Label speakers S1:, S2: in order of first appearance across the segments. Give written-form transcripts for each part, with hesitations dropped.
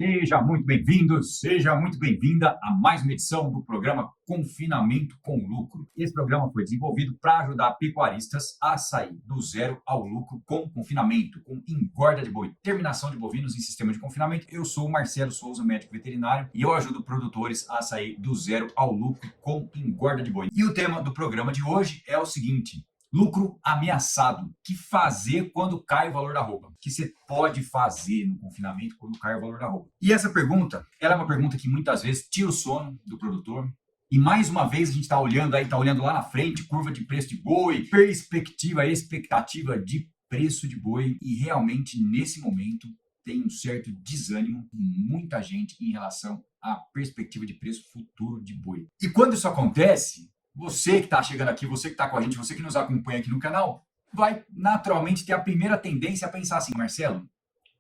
S1: Seja muito bem-vindo, seja muito bem-vinda a mais uma edição do programa Confinamento com Lucro. Esse programa foi desenvolvido para ajudar pecuaristas a sair do zero ao lucro com confinamento, com engorda de boi, terminação de bovinos em sistema de confinamento. Eu sou o Marcelo Souza, médico veterinário, e eu ajudo produtores a sair do zero ao lucro com engorda de boi. E o tema do programa de hoje é o seguinte: lucro ameaçado. O que fazer quando cai o valor da arroba? O que você pode fazer no confinamento quando cai o valor da arroba? E essa pergunta, ela é uma pergunta que muitas vezes tira o sono do produtor. E mais uma vez a gente está olhando lá na frente, curva de preço de boi, expectativa de preço de boi. E realmente nesse momento tem um certo desânimo em muita gente em relação à perspectiva de preço futuro de boi. E quando isso acontece, você que está chegando aqui, você que está com a gente, você que nos acompanha aqui no canal, vai naturalmente ter a primeira tendência a pensar assim: Marcelo,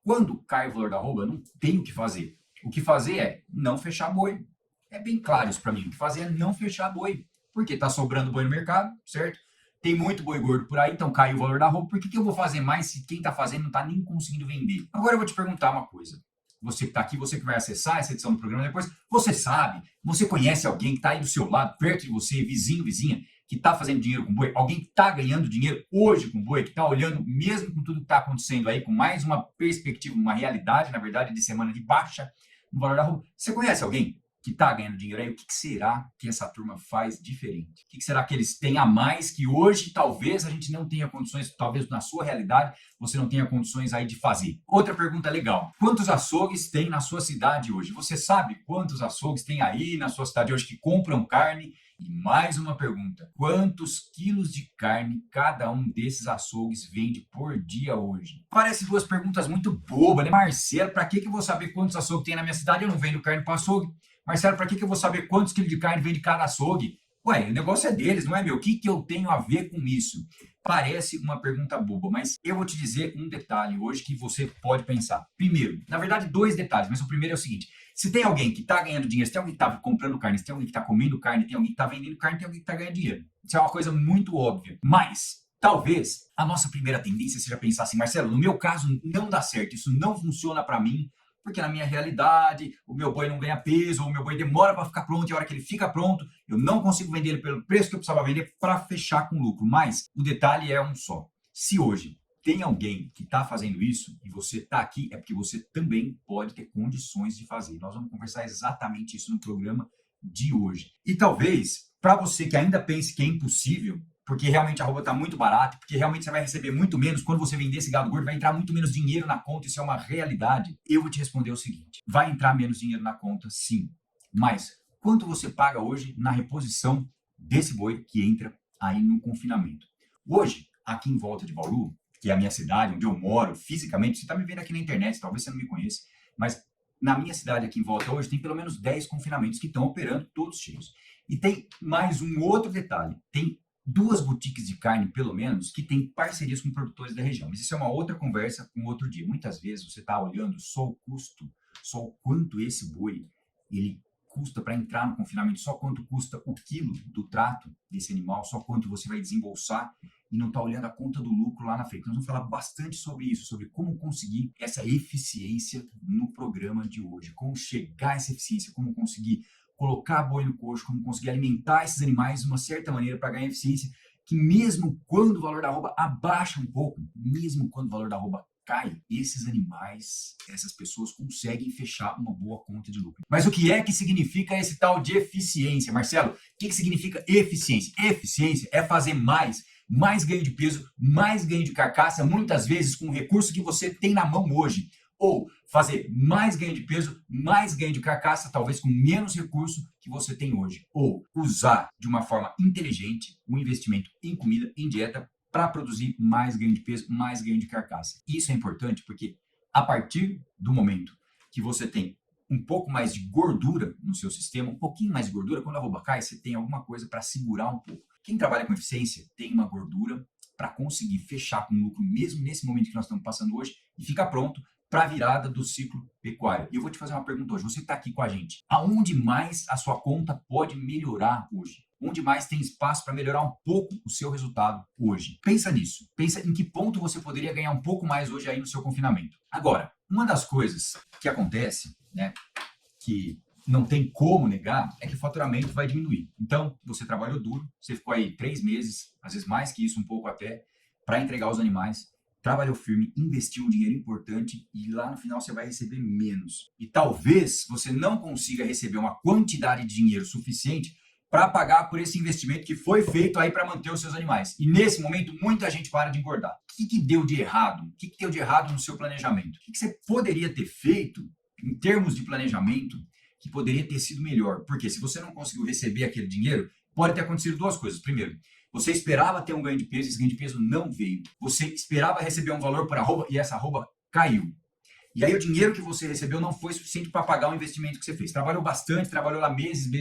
S1: quando cai o valor da arroba, não tem o que fazer. O que fazer é não fechar boi. É bem claro isso para mim. O que fazer é não fechar boi. Porque está sobrando boi no mercado, certo? Tem muito boi gordo por aí, então cai o valor da arroba. Por que eu vou fazer mais se quem está fazendo não está nem conseguindo vender? Agora eu vou te perguntar uma coisa. Você que está aqui, você que vai acessar essa edição do programa depois, você sabe, você conhece alguém que está aí do seu lado, perto de você, vizinho, vizinha, que está fazendo dinheiro com boi, alguém que está ganhando dinheiro hoje com boi, que está olhando, mesmo com tudo que está acontecendo aí, com mais uma perspectiva, uma realidade, na verdade, de semana de baixa no valor da arroba. Você conhece alguém que está ganhando dinheiro aí? O que será que essa turma faz diferente? O que será que eles têm a mais que hoje talvez a gente não tenha condições, talvez na sua realidade você não tenha condições aí de fazer? Outra pergunta legal: quantos açougues tem na sua cidade hoje? Você sabe quantos açougues tem aí na sua cidade hoje que compram carne? E mais uma pergunta: quantos quilos de carne cada um desses açougues vende por dia hoje? Parece duas perguntas muito bobas, né? Marcelo, para que eu vou saber quantos açougues tem na minha cidade? Eu não vendo carne para açougue. Marcelo, para que eu vou saber quantos quilos de carne vende cada açougue? Ué, o negócio é deles, não é meu? O que eu tenho a ver com isso? Parece uma pergunta boba, mas eu vou te dizer um detalhe hoje que você pode pensar. Primeiro, na verdade, dois detalhes, mas o primeiro é o seguinte: se tem alguém que está ganhando dinheiro, se tem alguém que está comprando carne, se tem alguém que está comendo carne, tem alguém que está vendendo carne, tem alguém que está ganhando dinheiro. Isso é uma coisa muito óbvia. Mas talvez a nossa primeira tendência seja pensar assim: Marcelo, no meu caso não dá certo, isso não funciona para mim, porque na minha realidade o meu boi não ganha peso, ou o meu boi demora para ficar pronto, e a hora que ele fica pronto, eu não consigo vender ele pelo preço que eu precisava vender para fechar com lucro. Mas o detalhe é um só: se hoje tem alguém que está fazendo isso e você está aqui, é porque você também pode ter condições de fazer. Nós vamos conversar exatamente isso no programa de hoje. E talvez, para você que ainda pense que é impossível, porque realmente a arroba está muito barata, porque realmente você vai receber muito menos, quando você vender esse gado gordo, vai entrar muito menos dinheiro na conta, isso é uma realidade. Eu vou te responder o seguinte: vai entrar menos dinheiro na conta, sim. Mas quanto você paga hoje na reposição desse boi que entra aí no confinamento? Hoje, aqui em Volta de Bauru, que é a minha cidade, onde eu moro fisicamente, você está me vendo aqui na internet, talvez você não me conheça, mas na minha cidade aqui em Volta hoje tem pelo menos 10 confinamentos que estão operando todos cheios. E tem mais um outro detalhe: tem duas boutiques de carne, pelo menos, que têm parcerias com produtores da região. Mas isso é uma outra conversa com outro dia. Muitas vezes você está olhando só o custo, só o quanto esse boi ele custa para entrar no confinamento, só quanto custa o quilo do trato desse animal, só quanto você vai desembolsar, e não está olhando a conta do lucro lá na frente. Nós vamos falar bastante sobre isso, sobre como conseguir essa eficiência no programa de hoje, como chegar a essa eficiência, como conseguir colocar boi no coxo, como conseguir alimentar esses animais de uma certa maneira para ganhar eficiência, que mesmo quando o valor da arroba abaixa um pouco, mesmo quando o valor da arroba cai, esses animais, essas pessoas conseguem fechar uma boa conta de lucro. Mas o que é que significa esse tal de eficiência, Marcelo? O que significa eficiência? Eficiência é fazer mais ganho de peso, mais ganho de carcaça, muitas vezes com o recurso que você tem na mão hoje. Ou fazer mais ganho de peso, mais ganho de carcaça, talvez com menos recurso que você tem hoje. Ou usar de uma forma inteligente o investimento em comida, em dieta, para produzir mais ganho de peso, mais ganho de carcaça. Isso é importante porque a partir do momento que você tem um pouco mais de gordura no seu sistema, um pouquinho mais de gordura, quando a arroba cai, você tem alguma coisa para segurar um pouco. Quem trabalha com eficiência tem uma gordura para conseguir fechar com lucro, mesmo nesse momento que nós estamos passando hoje, e ficar pronto para a virada do ciclo pecuário. E eu vou te fazer uma pergunta hoje: você está aqui com a gente, aonde mais a sua conta pode melhorar hoje? Onde mais tem espaço para melhorar um pouco o seu resultado hoje? Pensa nisso. Pensa em que ponto você poderia ganhar um pouco mais hoje aí no seu confinamento. Agora, uma das coisas que acontece né, que não tem como negar, é que o faturamento vai diminuir. Então, você trabalhou duro, você ficou aí 3 meses, às vezes mais que isso, um pouco até, para entregar os animais, trabalhou firme, investiu um dinheiro importante e lá no final você vai receber menos. E talvez você não consiga receber uma quantidade de dinheiro suficiente para pagar por esse investimento que foi feito aí para manter os seus animais. E nesse momento, muita gente para de engordar. O que deu de errado? O que deu de errado no seu planejamento? O que você poderia ter feito em termos de planejamento que poderia ter sido melhor? Porque se você não conseguiu receber aquele dinheiro, pode ter acontecido duas coisas. Primeiro, você esperava ter um ganho de peso, esse ganho de peso não veio. Você esperava receber um valor por arroba e essa arroba caiu. E aí o dinheiro que você recebeu não foi suficiente para pagar o investimento que você fez. Trabalhou bastante, trabalhou lá meses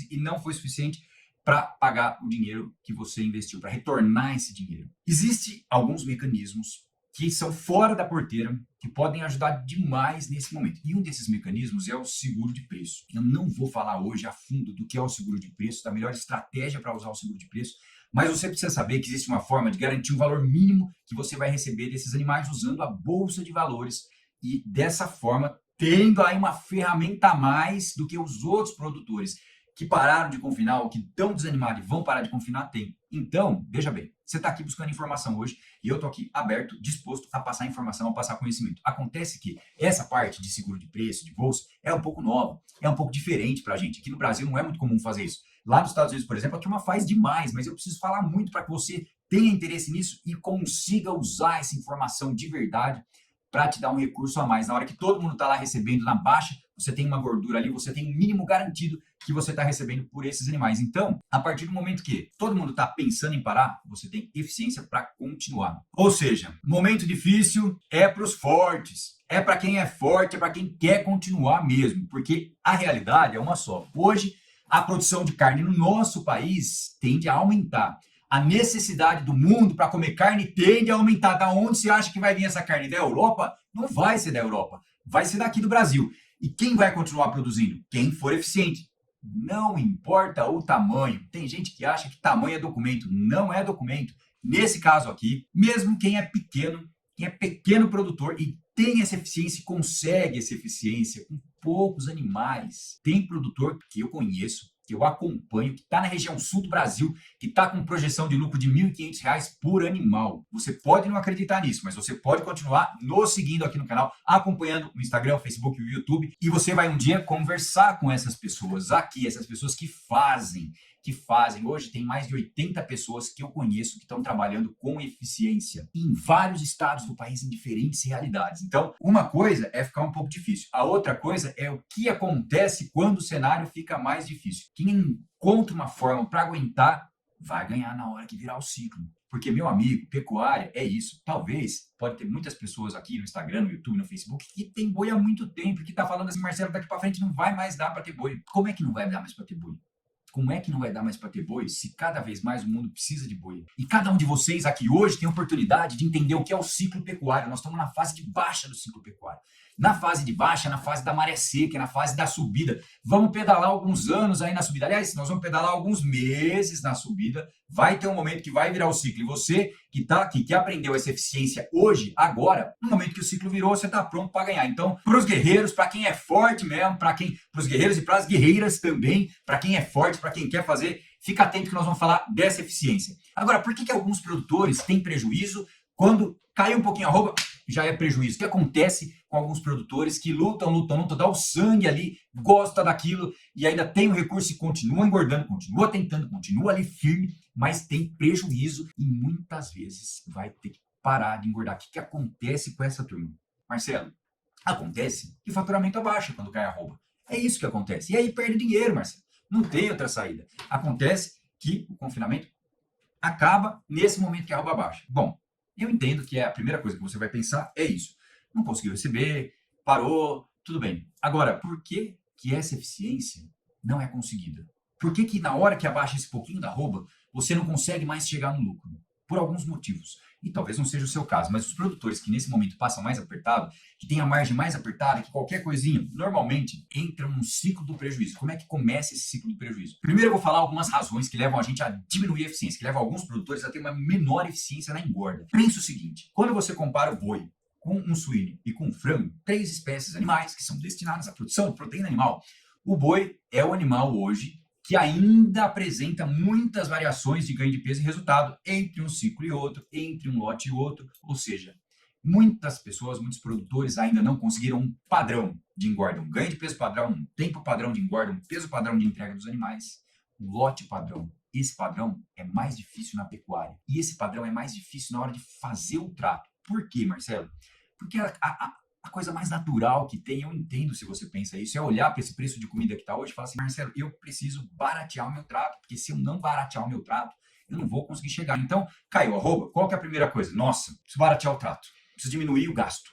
S1: e não foi suficiente para pagar o dinheiro que você investiu, para retornar esse dinheiro. Existem alguns mecanismos que são fora da porteira, que podem ajudar demais nesse momento. E um desses mecanismos é o seguro de preço. Eu não vou falar hoje a fundo do que é o seguro de preço, da melhor estratégia para usar o seguro de preço, mas você precisa saber que existe uma forma de garantir um valor mínimo que você vai receber desses animais usando a bolsa de valores e dessa forma tendo aí uma ferramenta a mais do que os outros produtores que pararam de confinar ou que estão desanimados e vão parar de confinar têm. Então, veja bem, você está aqui buscando informação hoje e eu estou aqui aberto, disposto a passar informação, a passar conhecimento. Acontece que essa parte de seguro de preço, de bolsa, é um pouco nova, é um pouco diferente para a gente. Aqui no Brasil não é muito comum fazer isso. Lá nos Estados Unidos, por exemplo, a turma faz demais, mas eu preciso falar muito para que você tenha interesse nisso e consiga usar essa informação de verdade para te dar um recurso a mais. Na hora que todo mundo está lá recebendo na baixa, você tem uma gordura ali, você tem um mínimo garantido que você está recebendo por esses animais. Então, a partir do momento que todo mundo está pensando em parar, você tem eficiência para continuar. Ou seja, momento difícil é para os fortes. É para quem é forte, é para quem quer continuar mesmo. Porque a realidade é uma só. Hoje, a produção de carne no nosso país tende a aumentar. A necessidade do mundo para comer carne tende a aumentar. Da onde você acha que vai vir essa carne? Da Europa? Não vai ser da Europa. Vai ser daqui do Brasil. E quem vai continuar produzindo? Quem for eficiente. Não importa o tamanho. Tem gente que acha que tamanho é documento. Não é documento. Nesse caso aqui, mesmo quem é pequeno produtor e tem essa eficiência e consegue essa eficiência com poucos animais. Tem produtor que eu conheço, que eu acompanho, que está na região sul do Brasil, que está com projeção de lucro de R$ 1.500 por animal. Você pode não acreditar nisso, mas você pode continuar nos seguindo aqui no canal, acompanhando no Instagram, Facebook e o YouTube, e você vai um dia conversar com essas pessoas aqui, essas pessoas que fazem. Hoje tem mais de 80 pessoas que eu conheço que estão trabalhando com eficiência em vários estados do país, em diferentes realidades. Então, uma coisa é ficar um pouco difícil. A outra coisa é o que acontece quando o cenário fica mais difícil. Quem encontra uma forma para aguentar vai ganhar na hora que virar o ciclo. Porque, meu amigo, pecuária é isso. Talvez, pode ter muitas pessoas aqui no Instagram, no YouTube, no Facebook, que tem boi há muito tempo, que está falando assim, Marcelo, daqui para frente não vai mais dar para ter boi. Como é que não vai dar mais para ter boi? Como é que não vai dar mais para ter boi se cada vez mais o mundo precisa de boi? E cada um de vocês aqui hoje tem a oportunidade de entender o que é o ciclo pecuário. Nós estamos na fase de baixa do ciclo pecuário. Na fase de baixa, na fase da maré seca, na fase da subida. Vamos pedalar alguns anos aí na subida. Aliás, nós vamos pedalar alguns meses na subida. Vai ter um momento que vai virar o ciclo. E você que está aqui, que aprendeu essa eficiência hoje, agora, no momento que o ciclo virou, você está pronto para ganhar. Então, para os guerreiros, para quem é forte mesmo, para os guerreiros e para as guerreiras também, para quem é forte, para quem quer fazer, fica atento que nós vamos falar dessa eficiência. Agora, por que alguns produtores têm prejuízo quando cai um pouquinho a arroba? Já é prejuízo. O que acontece com alguns produtores que lutam, dá o sangue ali, gosta daquilo e ainda tem o recurso e continua engordando, continua tentando, continua ali firme, mas tem prejuízo e muitas vezes vai ter que parar de engordar. O que acontece com essa turma? Marcelo, acontece que o faturamento abaixa quando cai a arroba. É isso que acontece. E aí perde dinheiro, Marcelo. Não tem outra saída. Acontece que o confinamento acaba nesse momento que a arroba baixa. Bom, eu entendo que a primeira coisa que você vai pensar é isso. Não conseguiu receber, parou, tudo bem. Agora, por que essa eficiência não é conseguida? Por que na hora que abaixa esse pouquinho da arroba, você não consegue mais chegar no lucro? Por alguns motivos. E talvez não seja o seu caso, mas os produtores que nesse momento passam mais apertado, que têm a margem mais apertada, que qualquer coisinha, normalmente entram num ciclo do prejuízo. Como é que começa esse ciclo do prejuízo? Primeiro eu vou falar algumas razões que levam a gente a diminuir a eficiência, que levam alguns produtores a ter uma menor eficiência na engorda. Pensa o seguinte, quando você compara o boi com um suíno e com um frango, 3 espécies animais que são destinadas à produção de proteína animal. O boi é o animal hoje que ainda apresenta muitas variações de ganho de peso e resultado entre um ciclo e outro, entre um lote e outro, ou seja, muitas pessoas, muitos produtores ainda não conseguiram um padrão de engorda, um ganho de peso padrão, um tempo padrão de engorda, um peso padrão de entrega dos animais, um lote padrão. Esse padrão é mais difícil na pecuária e esse padrão é mais difícil na hora de fazer o trato. Por quê, Marcelo? Porque a coisa mais natural que tem, eu entendo se você pensa isso, é olhar para esse preço de comida que está hoje e falar assim, Marcelo, eu preciso baratear o meu trato, porque se eu não baratear o meu trato, eu não vou conseguir chegar. Então, Caio, qual que é a primeira coisa? Nossa, preciso baratear o trato, preciso diminuir o gasto.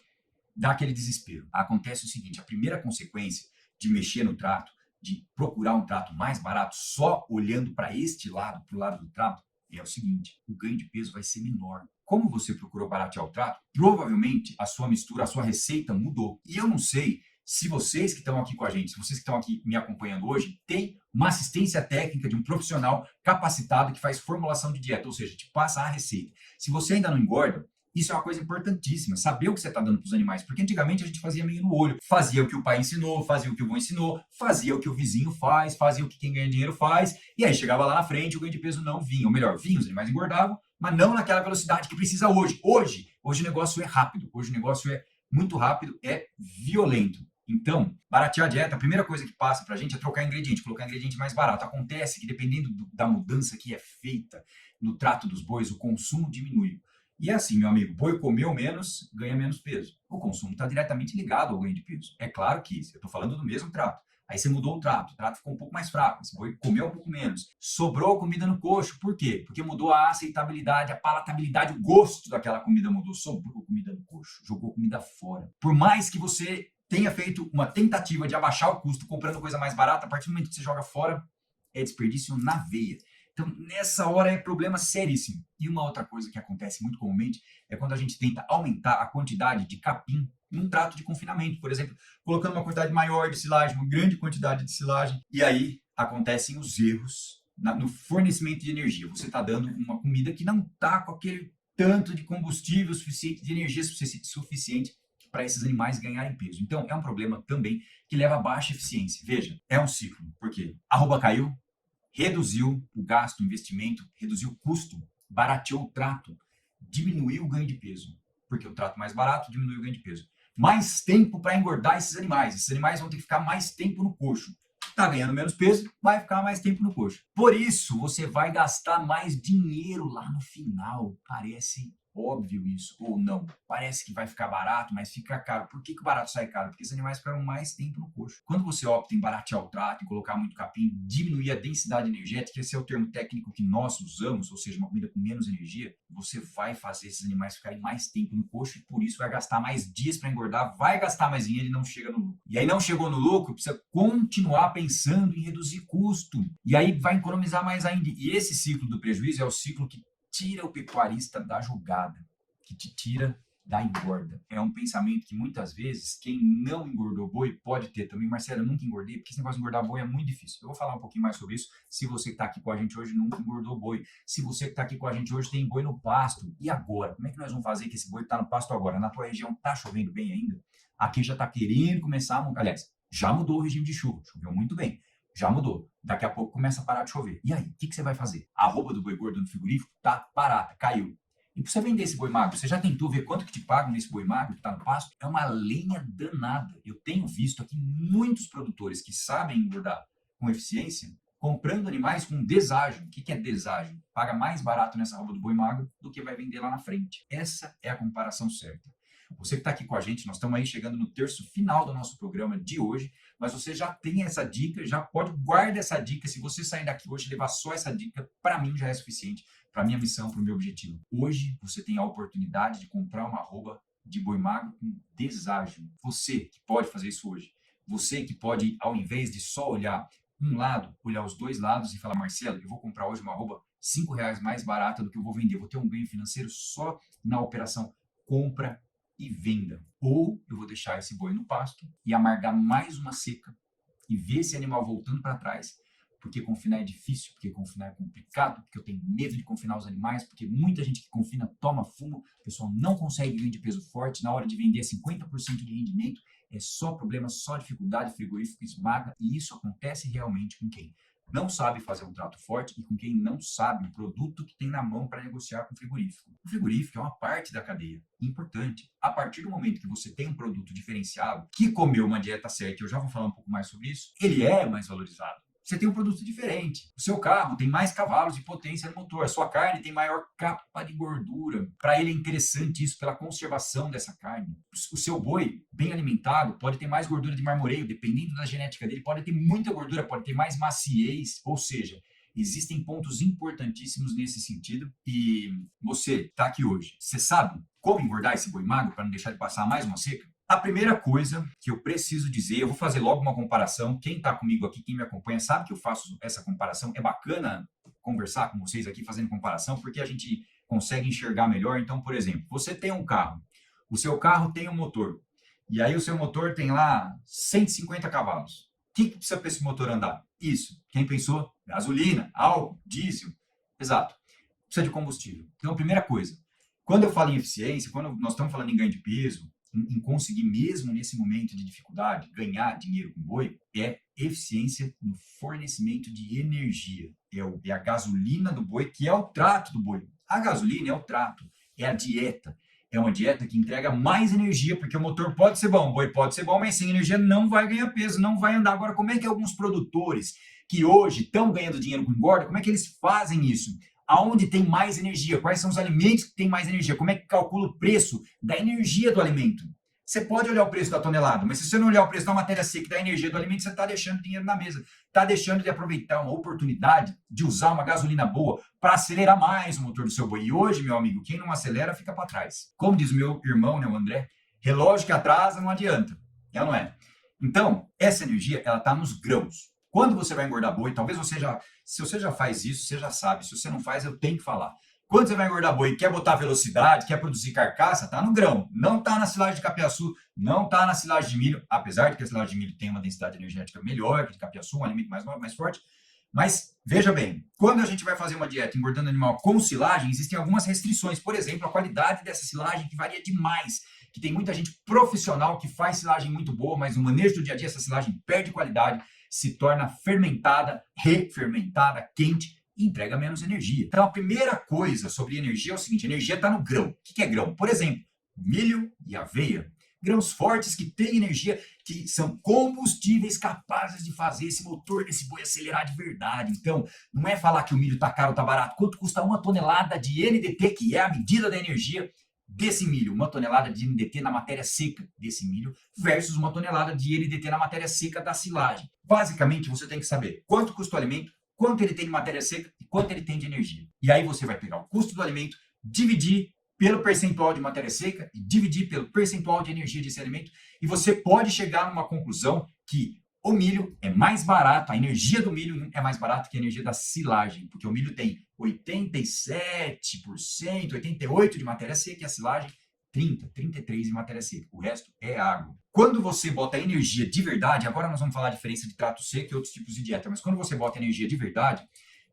S1: Dá aquele desespero. Acontece o seguinte, a primeira consequência de mexer no trato, de procurar um trato mais barato só olhando para este lado, para o lado do trato, é o seguinte, o ganho de peso vai ser menor. Como você procurou baratear o trato, provavelmente a sua mistura, a sua receita mudou. E eu não sei se vocês que estão aqui com a gente, se vocês que estão aqui me acompanhando hoje, têm uma assistência técnica de um profissional capacitado que faz formulação de dieta, ou seja, te passa a receita. Se você ainda não engorda, isso é uma coisa importantíssima, saber o que você está dando para os animais, porque antigamente a gente fazia meio no olho, fazia o que o pai ensinou, fazia o que o avô ensinou, fazia o que o vizinho faz, fazia o que quem ganha dinheiro faz, e aí chegava lá na frente o ganho de peso não vinha, ou melhor, vinha, os animais engordavam, mas não naquela velocidade que precisa hoje. Hoje o negócio é rápido, hoje o negócio é muito rápido, é violento. Então, baratear a dieta, a primeira coisa que passa para a gente é trocar ingrediente, colocar ingrediente mais barato. Acontece que dependendo da mudança que é feita no trato dos bois, o consumo diminui. E é assim, meu amigo, boi comeu menos, ganha menos peso. O consumo está diretamente ligado ao ganho de peso. É claro que eu estou falando do mesmo trato. Aí você mudou o trato ficou um pouco mais fraco, esse boi comeu um pouco menos. Sobrou comida no coxo, por quê? Porque mudou a aceitabilidade, a palatabilidade, o gosto daquela comida mudou. Sobrou comida no coxo, jogou comida fora. Por mais que você tenha feito uma tentativa de abaixar o custo comprando coisa mais barata, a partir do momento que você joga fora, é desperdício na veia. Então, nessa hora é problema seríssimo. E uma outra coisa que acontece muito comumente é quando a gente tenta aumentar a quantidade de capim num trato de confinamento. Por exemplo, colocando uma quantidade maior de silagem, uma grande quantidade de silagem. E aí acontecem os erros no fornecimento de energia. Você está dando uma comida que não está com aquele tanto de combustível suficiente, de energia suficiente para esses animais ganharem peso. Então, é um problema também que leva a baixa eficiência. Veja, é um ciclo. Por quê? A arroba caiu, reduziu o gasto, o investimento, reduziu o custo, barateou o trato, diminuiu o ganho de peso, porque o trato mais barato diminui o ganho de peso. Mais tempo para engordar esses animais vão ter que ficar mais tempo no coxo. Está ganhando menos peso, vai ficar mais tempo no coxo. Por isso, você vai gastar mais dinheiro lá no final. Parece óbvio isso, ou não. Parece que vai ficar barato, mas fica caro. Por que o barato sai caro? Porque os animais ficaram mais tempo no coxo. Quando você opta em baratear o trato, em colocar muito capim, diminuir a densidade energética, esse é o termo técnico que nós usamos, ou seja, uma comida com menos energia, você vai fazer esses animais ficarem mais tempo no coxo e por isso vai gastar mais dias para engordar, vai gastar mais dinheiro e não chega no lucro. E aí não chegou no lucro, precisa continuar pensando em reduzir custo. E aí vai economizar mais ainda. E esse ciclo do prejuízo é o ciclo que tira o pecuarista da jogada, que te tira da engorda. É um pensamento que muitas vezes quem não engordou boi pode ter também. Marcelo, eu nunca engordei, porque esse negócio de engordar boi é muito difícil. Eu vou falar um pouquinho mais sobre isso. Se você que está aqui com a gente hoje nunca engordou boi, se você que está aqui com a gente hoje tem boi no pasto, e agora? Como é que nós vamos fazer que esse boi está no pasto agora? Na tua região está chovendo bem ainda? Aqui já está querendo começar a mudar. Aliás, já mudou o regime de chuva, choveu muito bem. Já mudou. Daqui a pouco começa a parar de chover. E aí, o que você vai fazer? A arroba do boi gordo no frigorífico tá parada, caiu. E para você vender esse boi magro, você já tentou ver quanto que te pagam nesse boi magro que está no pasto? É uma lenha danada. Eu tenho visto aqui muitos produtores que sabem engordar com eficiência, comprando animais com deságio. O que é deságio? Paga mais barato nessa arroba do boi magro do que vai vender lá na frente. Essa é a comparação certa. Você que está aqui com a gente, nós estamos aí chegando no terço final do nosso programa de hoje, mas você já tem essa dica, já pode guardar essa dica. Se você sair daqui hoje e levar só essa dica, para mim já é suficiente, para a minha missão, para o meu objetivo. Hoje você tem a oportunidade de comprar uma arroba de boi magro com deságio. Você que pode fazer isso hoje. Você que pode, ao invés de só olhar um lado, olhar os dois lados e falar, Marcelo, eu vou comprar hoje uma arroba R$5 mais barata do que eu vou vender. Eu vou ter um ganho financeiro só na operação compra e venda. Ou eu vou deixar esse boi no pasto e amargar mais uma seca e ver esse animal voltando para trás porque confinar é difícil, porque confinar é complicado, porque eu tenho medo de confinar os animais, porque muita gente que confina toma fumo, o pessoal não consegue vender peso forte, na hora de vender 50% de rendimento, é só problema, só dificuldade, frigorífico esmaga, e isso acontece realmente com quem não sabe fazer um trato forte e com quem não sabe o produto que tem na mão para negociar com o frigorífico. O frigorífico é uma parte da cadeia importante. A partir do momento que você tem um produto diferenciado, que comeu uma dieta certa, eu já vou falar um pouco mais sobre isso, ele é mais valorizado. Você tem um produto diferente. O seu carro tem mais cavalos de potência no motor. A sua carne tem maior capa de gordura. Para ele é interessante isso pela conservação dessa carne. O seu boi, bem alimentado, pode ter mais gordura de marmoreio, dependendo da genética dele, pode ter muita gordura, pode ter mais maciez. Ou seja, existem pontos importantíssimos nesse sentido. E você está aqui hoje. Você sabe como engordar esse boi magro para não deixar de passar mais uma seca? A primeira coisa que eu preciso dizer, eu vou fazer logo uma comparação. Quem está comigo aqui, quem me acompanha, sabe que eu faço essa comparação. É bacana conversar com vocês aqui fazendo comparação, porque a gente consegue enxergar melhor. Então, por exemplo, você tem um carro, o seu carro tem um motor, e aí o seu motor tem lá 150 cavalos. O que precisa para esse motor andar? Isso. Quem pensou? Gasolina, álcool, diesel. Exato. Precisa de combustível. Então, a primeira coisa, quando eu falo em eficiência, quando nós estamos falando em ganho de peso, em conseguir, mesmo nesse momento de dificuldade, ganhar dinheiro com boi, é eficiência no fornecimento de energia. É a gasolina do boi, que é o trato do boi. A gasolina é o trato, é a dieta. É uma dieta que entrega mais energia, porque o motor pode ser bom, o boi pode ser bom, mas sem energia não vai ganhar peso, não vai andar. Agora, como é que alguns produtores que hoje estão ganhando dinheiro com engorda, como é que eles fazem isso? Aonde tem mais energia? Quais são os alimentos que têm mais energia? Como é que calcula o preço da energia do alimento? Você pode olhar o preço da tonelada, mas se você não olhar o preço da matéria seca, da energia do alimento, você está deixando dinheiro na mesa. Está deixando de aproveitar uma oportunidade de usar uma gasolina boa para acelerar mais o motor do seu boi. E hoje, meu amigo, quem não acelera fica para trás. Como diz o meu irmão, né, o André, relógio que atrasa não adianta. É ou não é? Então, essa energia, ela está nos grãos. Quando você vai engordar boi, talvez se você já faz isso, você já sabe. Se você não faz, eu tenho que falar. Quando você vai engordar boi e quer botar velocidade, quer produzir carcaça, tá no grão. Não tá na silagem de capiaçu, não tá na silagem de milho, apesar de que a silagem de milho tem uma densidade energética melhor que de capiaçu, um alimento mais forte. Mas, veja bem, quando a gente vai fazer uma dieta engordando animal com silagem, existem algumas restrições. Por exemplo, a qualidade dessa silagem que varia demais. Que tem muita gente profissional que faz silagem muito boa, mas no manejo do dia a dia essa silagem perde qualidade, se torna fermentada, refermentada, quente e entrega menos energia. Então, a primeira coisa sobre energia é o seguinte: energia está no grão. O que é grão? Por exemplo, milho e aveia. Grãos fortes que têm energia, que são combustíveis capazes de fazer esse motor desse boi acelerar de verdade. Então, não é falar que o milho está caro ou está barato. Quanto custa uma tonelada de NDT, que é a medida da energia desse milho? Uma tonelada de NDT na matéria seca desse milho versus uma tonelada de NDT na matéria seca da silagem. Basicamente, você tem que saber quanto custa o alimento, quanto ele tem de matéria seca e quanto ele tem de energia. E aí você vai pegar o custo do alimento, dividir pelo percentual de matéria seca e dividir pelo percentual de energia desse alimento, e você pode chegar numa conclusão que o milho é mais barato, a energia do milho é mais barata que a energia da silagem, porque o milho tem 87%, 88% de matéria seca e a silagem 30, 33 de matéria seca. O resto é água. Quando você bota energia de verdade, agora nós vamos falar a diferença de trato seco e outros tipos de dieta, mas quando você bota energia de verdade,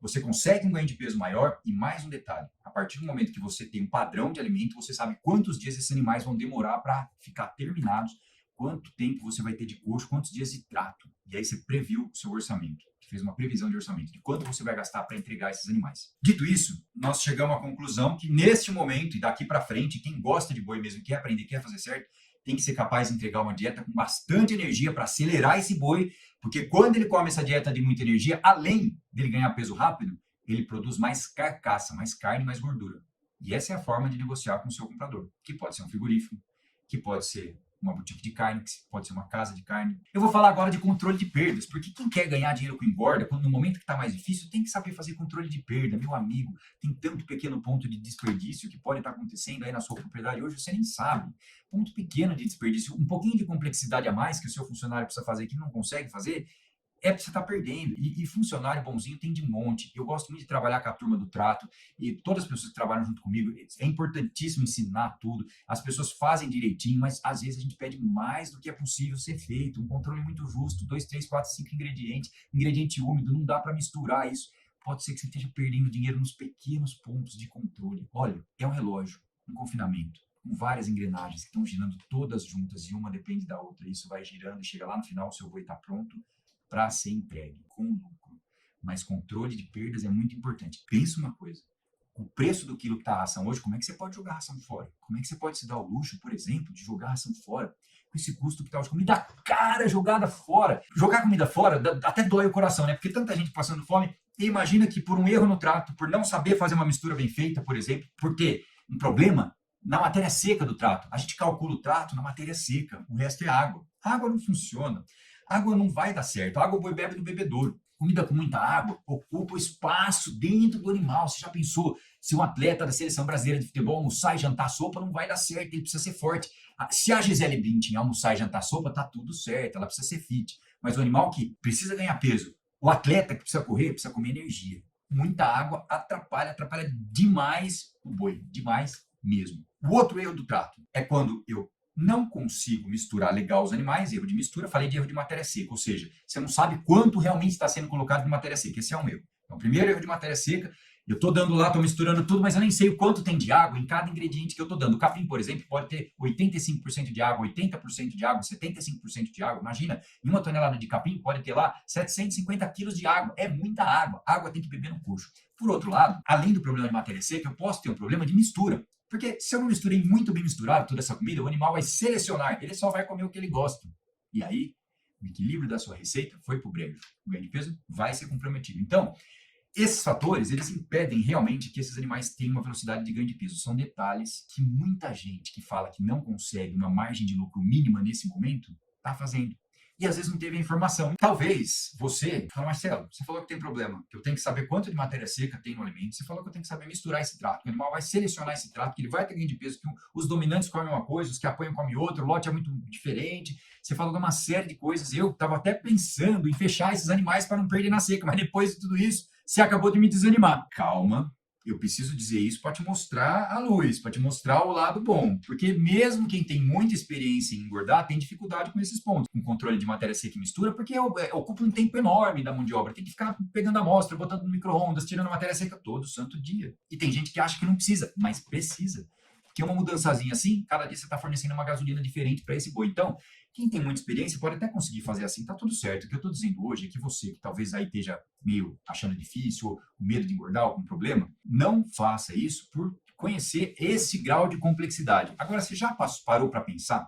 S1: você consegue um ganho de peso maior. E mais um detalhe: a partir do momento que você tem um padrão de alimento, você sabe quantos dias esses animais vão demorar para ficar terminados, quanto tempo você vai ter de coxo, quantos dias de trato. E aí você previu o seu orçamento, fez uma previsão de orçamento de quanto você vai gastar para entregar esses animais. Dito isso, nós chegamos à conclusão que neste momento e daqui para frente, quem gosta de boi mesmo, quer aprender, quer fazer certo, tem que ser capaz de entregar uma dieta com bastante energia para acelerar esse boi, porque quando ele come essa dieta de muita energia, além dele ganhar peso rápido, ele produz mais carcaça, mais carne, mais gordura. E essa é a forma de negociar com o seu comprador, que pode ser um frigorífico, que pode ser uma boutique de carne, que pode ser uma casa de carne. Eu vou falar agora de controle de perdas, porque quem quer ganhar dinheiro com engorda, no momento que está mais difícil, tem que saber fazer controle de perda. Meu amigo, tem tanto pequeno ponto de desperdício que pode estar acontecendo aí na sua propriedade hoje, você nem sabe. Ponto pequeno de desperdício, um pouquinho de complexidade a mais que o seu funcionário precisa fazer que não consegue fazer, é porque você está perdendo. E funcionário bonzinho tem de monte. Eu gosto muito de trabalhar com a turma do trato e todas as pessoas que trabalham junto comigo, é importantíssimo ensinar tudo. As pessoas fazem direitinho, mas às vezes a gente pede mais do que é possível ser feito. Um controle muito justo, 2, 3, 4, 5 ingredientes, ingrediente úmido, não dá para misturar isso. Pode ser que você esteja perdendo dinheiro nos pequenos pontos de controle. Olha, é um relógio, um confinamento, com várias engrenagens que estão girando todas juntas e uma depende da outra. Isso vai girando e chega lá no final, o seu boi está pronto para ser entregue com lucro. Mas controle de perdas é muito importante. Pensa uma coisa, o preço do quilo que está a ração hoje, como é que você pode jogar a ração fora? Como é que você pode se dar o luxo, por exemplo, de jogar a ração fora? Com esse custo que está de comida cara jogada fora. Jogar comida fora até dói o coração, né? Porque tanta gente passando fome. E imagina que por um erro no trato, por não saber fazer uma mistura bem feita, por exemplo, por ter um problema na matéria seca do trato. A gente calcula o trato na matéria seca, o resto é água. A água não funciona. A água não vai dar certo. A água o boi bebe no bebedouro. Comida com muita água ocupa espaço dentro do animal. Você já pensou se um atleta da seleção brasileira de futebol almoçar e jantar sopa, não vai dar certo, ele precisa ser forte. Se a Gisele Bündchen almoçar e jantar sopa, tá tudo certo, ela precisa ser fit. Mas o animal que precisa ganhar peso, o atleta que precisa correr, precisa comer energia. Muita água atrapalha demais o boi, demais mesmo. O outro erro do trato é quando eu não consigo misturar legal os animais, erro de mistura, falei de erro de matéria seca, ou seja, você não sabe quanto realmente está sendo colocado de matéria seca, esse é um erro. Então, primeiro erro de matéria seca, eu estou dando lá, estou misturando tudo, mas eu nem sei o quanto tem de água em cada ingrediente que eu estou dando. O capim, por exemplo, pode ter 85% de água, 80% de água, 75% de água. Imagina, em uma tonelada de capim pode ter lá 750 quilos de água. É muita água. Água tem que beber no coxo. Por outro lado, além do problema de matéria seca, eu posso ter um problema de mistura. Porque se eu não misturei muito bem misturado toda essa comida, o animal vai selecionar, ele só vai comer o que ele gosta. E aí, o equilíbrio da sua receita foi para o brejo. O ganho de peso vai ser comprometido. Então, esses fatores, eles impedem realmente que esses animais tenham uma velocidade de ganho de peso. São detalhes que muita gente que fala que não consegue uma margem de lucro mínima nesse momento, está fazendo. E às vezes não teve a informação. Talvez você fala, Marcelo, você falou que tem problema, que eu tenho que saber quanto de matéria seca tem no alimento, você falou que eu tenho que saber misturar esse trato, que o animal vai selecionar esse trato, que ele vai ter ganho de peso, que os dominantes comem uma coisa, os que apoiam comem outra, o lote é muito diferente. Você falou de uma série de coisas. Eu estava até pensando em fechar esses animais para não perder na seca, mas depois de tudo isso, você acabou de me desanimar. Calma, eu preciso dizer isso para te mostrar a luz, para te mostrar o lado bom. Porque mesmo quem tem muita experiência em engordar tem dificuldade com esses pontos, com controle de matéria seca e mistura, porque ocupa um tempo enorme da mão de obra. Tem que ficar pegando a amostra, botando no micro-ondas, tirando a matéria seca todo santo dia. E tem gente que acha que não precisa, mas precisa. Porque uma mudançazinha assim, cada dia você está fornecendo uma gasolina diferente para esse boi. Então, quem tem muita experiência pode até conseguir fazer assim, tá tudo certo. O que eu estou dizendo hoje é que você, que talvez aí esteja meio achando difícil, ou com medo de engordar, algum problema, não faça isso por conhecer esse grau de complexidade. Agora, você já parou para pensar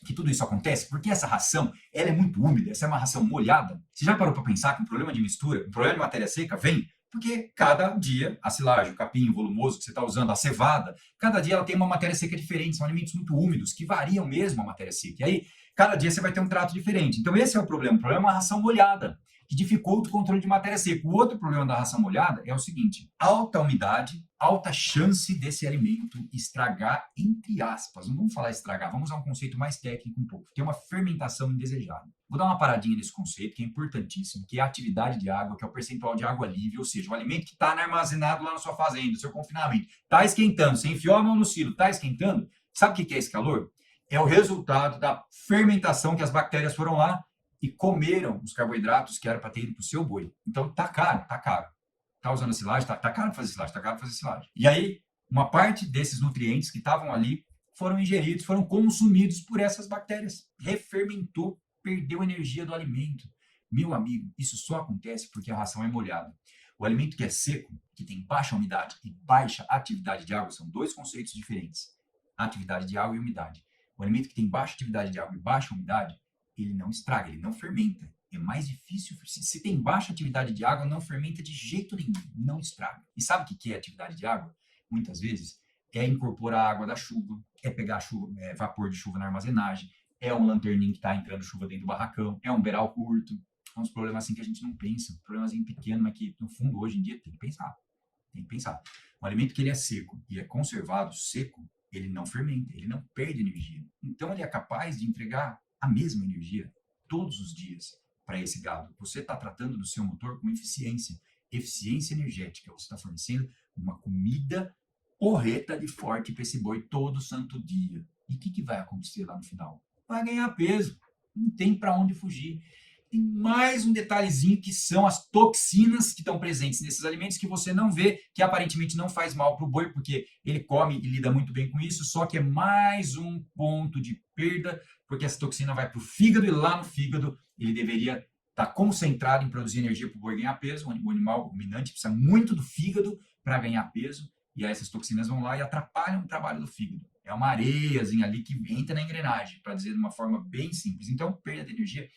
S1: que tudo isso acontece porque essa ração ela é muito úmida, essa é uma ração molhada? Você já parou para pensar que um problema de mistura, um problema de matéria seca vem porque cada dia a silagem, o capim volumoso que você está usando, a cevada, cada dia ela tem uma matéria seca diferente, são alimentos muito úmidos que variam mesmo a matéria seca. E aí, cada dia você vai ter um trato diferente. Então, esse é o problema. O problema é uma ração molhada, que dificulta o controle de matéria seca. O outro problema da ração molhada é o seguinte: alta umidade, alta chance desse alimento estragar, entre aspas. Não vamos falar estragar, vamos usar um conceito mais técnico um pouco. Tem uma fermentação indesejada. Vou dar uma paradinha nesse conceito, que é importantíssimo, que é a atividade de água, que é o percentual de água livre, ou seja, o alimento que está armazenado lá na sua fazenda, no seu confinamento, está esquentando, você enfiou a mão no silo, está esquentando, sabe o que é esse calor? É o resultado da fermentação que as bactérias foram lá e comeram os carboidratos que era para ter ido para o seu boi. Então, tá caro, tá caro. Tá usando silagem, tá caro fazer silagem, tá caro fazer silagem. E aí, uma parte desses nutrientes que estavam ali foram ingeridos, foram consumidos por essas bactérias. Refermentou, perdeu a energia do alimento. Meu amigo, isso só acontece porque a ração é molhada. O alimento que é seco, que tem baixa umidade e baixa atividade de água, são dois conceitos diferentes. Atividade de água e umidade. O alimento que tem baixa atividade de água e baixa umidade, ele não estraga, ele não fermenta. É mais difícil. Se tem baixa atividade de água, não fermenta de jeito nenhum, não estraga. E sabe o que é atividade de água? Muitas vezes é incorporar a água da chuva, é pegar chuva, vapor de chuva na armazenagem, é um lanterninho que está entrando chuva dentro do barracão, é um beiral curto. São uns problemas assim que a gente não pensa, problemas pequenos, mas que no fundo hoje em dia tem que pensar. Tem que pensar. Um alimento que ele é seco e é conservado seco, ele não fermenta, ele não perde energia. Então ele é capaz de entregar a mesma energia todos os dias para esse gado. Você está tratando do seu motor com eficiência, eficiência energética. Você está fornecendo uma comida porreta de forte para esse boi todo santo dia. E o que vai acontecer lá no final? Vai ganhar peso. Não tem para onde fugir. Tem mais um detalhezinho que são as toxinas que estão presentes nesses alimentos que você não vê, que aparentemente não faz mal para o boi, porque ele come e lida muito bem com isso, só que é mais um ponto de perda, porque essa toxina vai para o fígado e lá no fígado ele deveria estar concentrado em produzir energia para o boi ganhar peso. O animal ruminante precisa muito do fígado para ganhar peso, e aí essas toxinas vão lá e atrapalham o trabalho do fígado. É uma areiazinha ali que entra na engrenagem, para dizer de uma forma bem simples. Então, perda de energia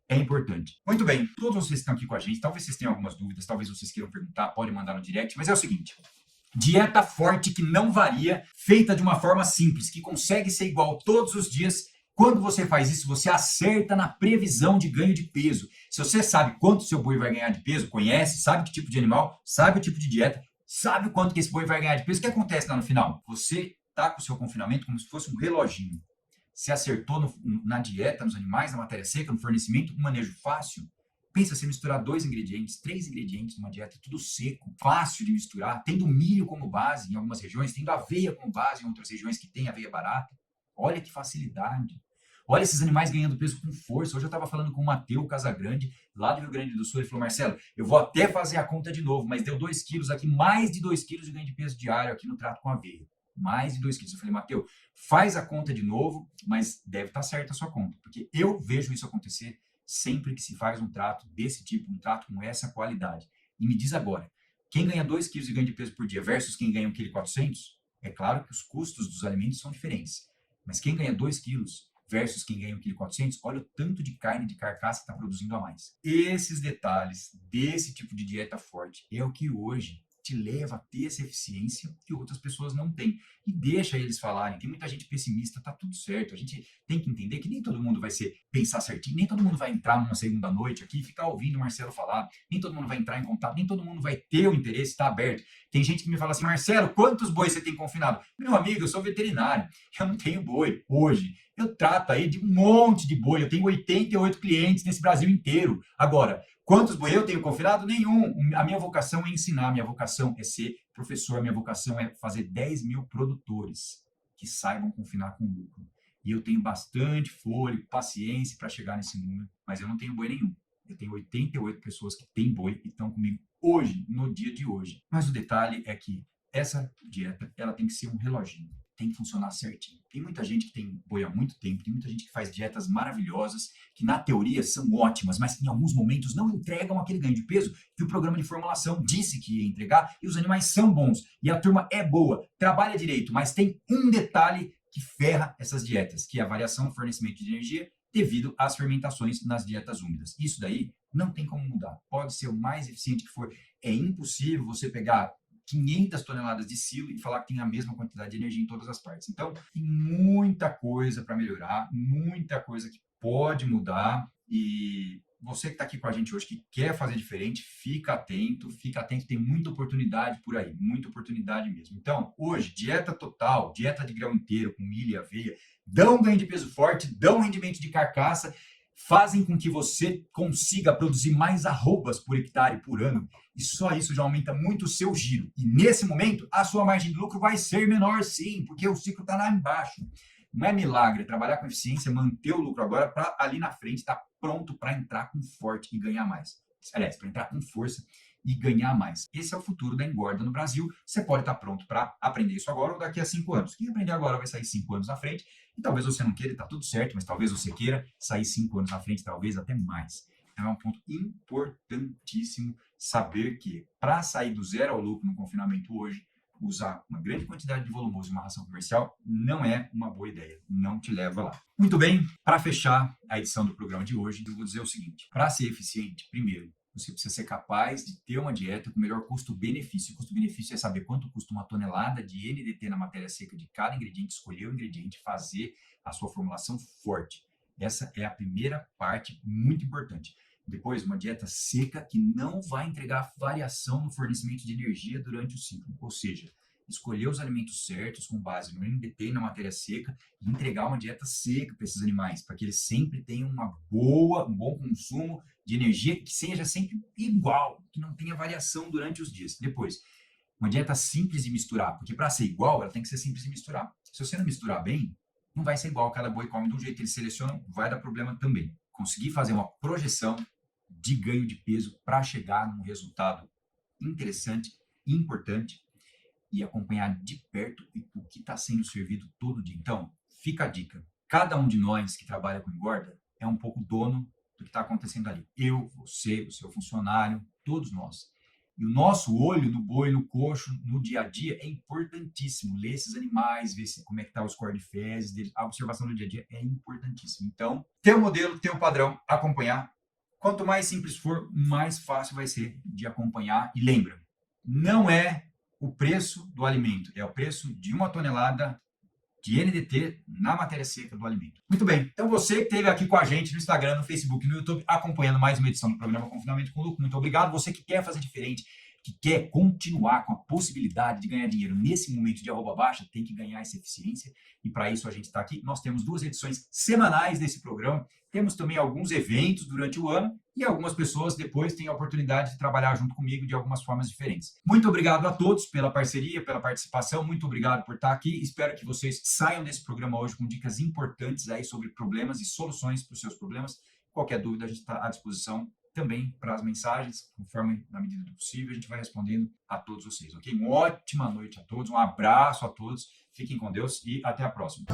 S1: é importante. Muito bem, todos vocês que estão aqui com a gente, talvez vocês tenham algumas dúvidas, talvez vocês queiram perguntar, podem mandar no direct, mas é o seguinte: dieta forte que não varia, feita de uma forma simples, que consegue ser igual todos os dias. Quando você faz isso, você acerta na previsão de ganho de peso. Se você sabe quanto seu boi vai ganhar de peso, conhece, sabe que tipo de animal, sabe o tipo de dieta, sabe o quanto que esse boi vai ganhar de peso, o que acontece lá no final? Você está com o seu confinamento como se fosse um reloginho. Se acertou na dieta, nos animais, na matéria seca, no fornecimento, um manejo fácil. Pensa você misturar 2 ingredientes, 3 ingredientes numa dieta, tudo seco, fácil de misturar, tendo milho como base em algumas regiões, tendo aveia como base em outras regiões que tem aveia barata. Olha que facilidade. Olha esses animais ganhando peso com força. Hoje eu estava falando com o Matheus Casagrande, lá do Rio Grande do Sul. Ele falou: Marcelo, eu vou até fazer a conta de novo, mas deu 2 quilos aqui, mais de 2 quilos de ganho de peso diário aqui no trato com aveia. Mais de 2 quilos. Eu falei: Matheus, faz a conta de novo, mas deve estar certa a sua conta, porque eu vejo isso acontecer sempre que se faz um trato desse tipo, um trato com essa qualidade. E me diz agora, quem ganha 2 quilos de ganho de peso por dia versus quem ganha 1,4 kg, é claro que os custos dos alimentos são diferentes, mas quem ganha 2 quilos versus quem ganha 1,4 kg, olha o tanto de carne de carcaça que está produzindo a mais. Esses detalhes desse tipo de dieta forte é o que hoje te leva a ter essa eficiência que outras pessoas não têm. E deixa eles falarem. Tem muita gente pessimista, tá tudo certo. A gente tem que entender que nem todo mundo vai pensar certinho, nem todo mundo vai entrar numa segunda noite aqui e ficar ouvindo o Marcelo falar, nem todo mundo vai entrar em contato, nem todo mundo vai ter o interesse, está aberto. Tem gente que me fala assim: Marcelo, quantos bois você tem confinado? Meu amigo, eu sou veterinário, eu não tenho boi hoje. Eu trato aí de um monte de boi, eu tenho 88 clientes nesse Brasil inteiro. Agora, quantos boi eu tenho confinado? Nenhum. A minha vocação é ensinar, a minha vocação é ser professor, a minha vocação é fazer 10 mil produtores que saibam confinar com lucro. E eu tenho bastante fôlego, paciência para chegar nesse número, mas eu não tenho boi nenhum. Eu tenho 88 pessoas que têm boi e estão comigo hoje, no dia de hoje. Mas o detalhe é que essa dieta, ela tem que ser um reloginho. Tem que funcionar certinho. Tem muita gente que tem boi há muito tempo, tem muita gente que faz dietas maravilhosas, que na teoria são ótimas, mas que em alguns momentos não entregam aquele ganho de peso que o programa de formulação disse que ia entregar, e os animais são bons, e a turma é boa, trabalha direito, mas tem um detalhe que ferra essas dietas, que é a variação no fornecimento de energia devido às fermentações nas dietas úmidas. Isso daí não tem como mudar. Pode ser o mais eficiente que for. É impossível você pegar 500 toneladas de silo e falar que tem a mesma quantidade de energia em todas as partes. Então, tem muita coisa para melhorar, muita coisa que pode mudar, e você que está aqui com a gente hoje, que quer fazer diferente, fica atento, tem muita oportunidade por aí, muita oportunidade mesmo. Então, hoje, dieta total, dieta de grão inteiro, com milho e aveia, dão ganho de peso forte, dão rendimento de carcaça, fazem com que você consiga produzir mais arrobas por hectare por ano, e só isso já aumenta muito o seu giro. E nesse momento, a sua margem de lucro vai ser menor sim, porque o ciclo está lá embaixo. Não é milagre, trabalhar com eficiência, manter o lucro agora para ali na frente estar pronto para entrar com forte e ganhar mais. Aliás, para entrar com força e ganhar mais. Esse é o futuro da engorda no Brasil. Você pode estar pronto para aprender isso agora ou daqui a 5 anos. Quem aprender agora vai sair 5 anos na frente, e talvez você não queira, está tudo certo, mas talvez você queira sair 5 anos na frente, talvez até mais. Então é um ponto importantíssimo saber que para sair do zero ao lucro no confinamento hoje, usar uma grande quantidade de volumoso em uma ração comercial não é uma boa ideia, não te leva lá. Muito bem, para fechar a edição do programa de hoje, eu vou dizer o seguinte: para ser eficiente, primeiro, você precisa ser capaz de ter uma dieta com melhor custo-benefício. O custo-benefício é saber quanto custa uma tonelada de NDT na matéria seca de cada ingrediente, escolher o ingrediente, fazer a sua formulação forte. Essa é a primeira parte muito importante. Depois, uma dieta seca que não vai entregar variação no fornecimento de energia durante o ciclo. Ou seja, escolher os alimentos certos com base no NDT e na matéria seca e entregar uma dieta seca para esses animais, para que eles sempre tenham um bom consumo de energia que seja sempre igual, que não tenha variação durante os dias. Depois, uma dieta simples de misturar, porque para ser igual, ela tem que ser simples de misturar. Se você não misturar bem, não vai ser igual, cada boi come de um jeito, eles selecionam, vai dar problema também. Conseguir fazer uma projeção de ganho de peso para chegar num resultado interessante, importante, e acompanhar de perto o que está sendo servido todo dia. Então, fica a dica. Cada um de nós que trabalha com engorda é um pouco dono do que está acontecendo ali. Eu, você, o seu funcionário, todos nós. E o nosso olho no boi, no coxo, no dia a dia é importantíssimo. Ler esses animais, ver como é que está o score de fezes deles. A observação do dia a dia é importantíssima. Então, ter o modelo, ter o padrão, acompanhar. Quanto mais simples for, mais fácil vai ser de acompanhar. E lembra, não é o preço do alimento, é o preço de 1 tonelada de NDT na matéria seca do alimento. Muito bem, então você que esteve aqui com a gente no Instagram, no Facebook, no YouTube, acompanhando mais uma edição do programa Confinamento com o Lucro, muito obrigado. Você que quer fazer diferente, que quer continuar com a possibilidade de ganhar dinheiro nesse momento de arroba baixa, tem que ganhar essa eficiência e para isso a gente está aqui. Nós temos 2 edições semanais desse programa, temos também alguns eventos durante o ano e algumas pessoas depois têm a oportunidade de trabalhar junto comigo de algumas formas diferentes. Muito obrigado a todos pela parceria, pela participação, muito obrigado por estar aqui. Espero que vocês saiam desse programa hoje com dicas importantes aí sobre problemas e soluções para os seus problemas. Qualquer dúvida, a gente está à disposição também para as mensagens, conforme na medida do possível, a gente vai respondendo a todos vocês, ok? Uma ótima noite a todos, um abraço a todos, fiquem com Deus e até a próxima.